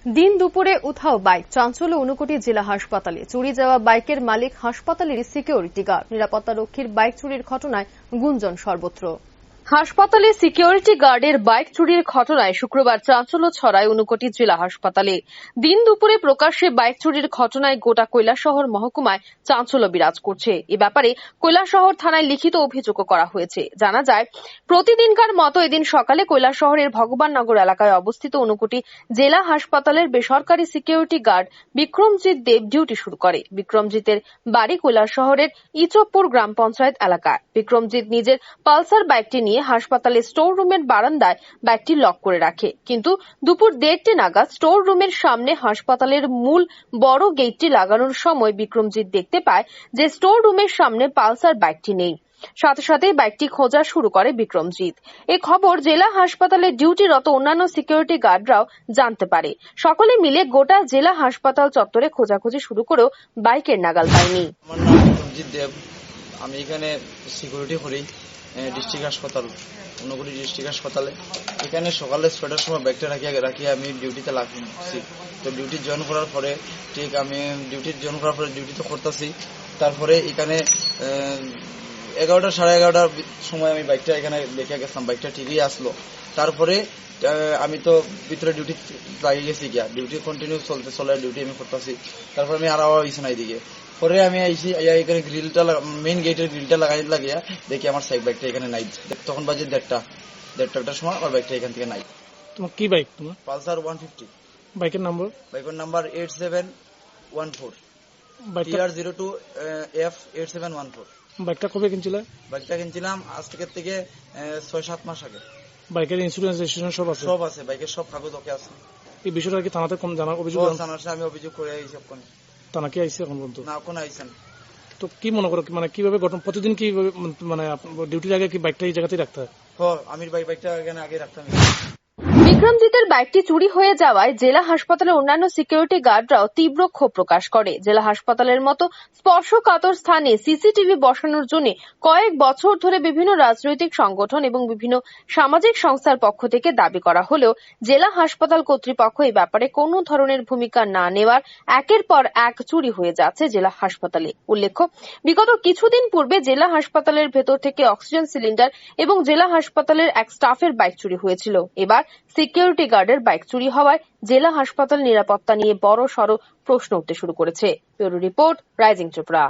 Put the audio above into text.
দিন দুপুরে উধাও বাইক, চাঞ্চল্য ঊনকোটি জেলা হাসপাতালে। চুরি যাওয়া বাইকের মালিক হাসপাতালের সিকিউরিটি গার্ড। নিরাপত্তারক্ষীর বাইক চুরির ঘটনায় গুঞ্জন সর্বত্র। হাসপাতালে সিকিউরিটি গার্ডের বাইক চুরির ঘটনায় শুক্রবার চাঞ্চল্য ছড়ায় ঊনকোটি জেলা হাসপাতালে। দিন দুপুরে প্রকাশ্যে বাইক চুরির ঘটনায় গোটা কৈলাসহর মহকুমায় চাঞ্চল্য বিরাজ করছে। এ ব্যাপারে কৈলাসহর থানায় লিখিত অভিযোগও করা হয়েছে। জানা যায়, প্রতিদিনকার মতো এদিন সকালে কৈলাসহরের ভগবাননগর এলাকায় অবস্থিত ঊনকোটি জেলা হাসপাতালের বেসরকারি সিকিউরিটি গার্ড বিক্রমজিৎ দেব ডিউটি শুরু করে। বিক্রমজিতের বাড়ি কৈলাসহরের ইচপুর গ্রাম পঞ্চায়েত এলাকায়। বিক্রমজিৎ নিজের পালসার বাইকটি নিয়ে হাসপাতালের স্টোর রুমের বারান্দায় বাইকটি লক করে রাখে, কিন্তু দুপুর 1:30 নাগাদ স্টোর রুমের সামনে হাসপাতালের মূল বড় গেটটি লাগানোর সময় বিক্রমজিৎ দেখতে পায় যে স্টোর রুমের সামনে পালসার বাইকটি নেই। সাথে সাথেই বাইকটি খোঁজা শুরু করে বিক্রমজিৎ। এই খবর জেলা হাসপাতালে ডিউটিরত অন্যান্য সিকিউরিটি গার্ডরাও জানতে পারে। সকলে মিলে গোটা জেলা হাসপাতাল চত্বরে খোঁজাখুঁজি শুরু করেও বাইকের নাগাল পায়নি। আমার নাম বিক্রমজিৎ দেব, আমি এখানে সিকিউরিটি করি ডিস্ট্রিক্ট হাসপাতাল, ঊনকোটি ডিস্ট্রিক্ট হাসপাতালে। এখানে সকালে 6টার সময় ব্যাগটা রাখিয়ে আমি ডিউটিতে লাগছি। তো ডিউটি জয়েন করার পরে ডিউটিতে করতেছি। তারপরে এখানে 11টা সাড়ে 11টার সময় আমি বাইকটা এখানে দেখে গেছিলাম, বাইকটা ঠিকই আসলো। তারপরে আমি তো ভিতরে ডিউটি লাগিয়ে গেছি, ডিউটি কন্টিনিউ চলে ডিউটি আমি করতেছি। তারপরে আমি আরো হয়েছি না এইদিকে। পরে আমি আইসি এখানে গ্রিলটা মেইন গেটের গ্রিলটা লাগিয়ে দেখি আমার বাইকটা এখানে নাই। তখন বাজে 1:30টার সময় আমার বাইকটা এখান থেকে নাই। তোমার কি বাইক? তোমার পালসার 150। বাইকের নাম্বার 8714 TR02 F8714। বাইকটা কবে কিনছিলে? বাইকটা কিনছিলাম আজ থেকে 6-7 মাস আগে। বাইকের ইন্স্যুরেন্স রেজিস্ট্রেশন সব আছে? বাইকের সব কাগজ ওকে আছে। এই বিষয়টা কি থানাতে কম জানার অভিযোগ? আমি অভিযোগ করে আইছি। থানা কি আইছে এখন পর্যন্ত? না, এখন আইছেন। তো কি মনে করো, মানে কিভাবে প্রতিদিন কি মানে ডিউটির আগে কি বাইকটা এই জায়গাতেই রাখতে হয়? আমি বাইকটা এখানে আগে রাখতাম। বিক্রমজিতের বাইকটি চুরি হয়ে যাওয়ায় জেলা হাসপাতালের অন্যান্য সিকিউরিটি গার্ডরাও তীব্র ক্ষোভ প্রকাশ করে। জেলা হাসপাতালের মতো স্পর্শকাতর স্থানে সিসিটিভি বসানোর জন্য কয়েক বছর ধরে বিভিন্ন রাজনৈতিক সংগঠন এবং বিভিন্ন সামাজিক সংস্থার পক্ষ থেকে দাবি করা হলেও জেলা হাসপাতাল কর্তৃপক্ষ এই ব্যাপারে কোনো ধরনের ভূমিকা না নেওয়ার একের পর এক চুরি হয়ে যাচ্ছে জেলা হাসপাতালে। উল্লেখ্য, বিগত কিছুদিন পূর্বে জেলা হাসপাতালের ভেতর থেকে অক্সিজেন সিলিন্ডার এবং জেলা হাসপাতালের এক স্টাফের বাইক চুরি হয়েছিল। এবার সিকিউরিটি গার্ডের বাইক চুরি হওয়ায় জেলা হাসপাতাল নিরাপত্তা নিয়ে বড়সড় প্রশ্ন উঠতে শুরু করেছে। Bureau report, rising Tripura.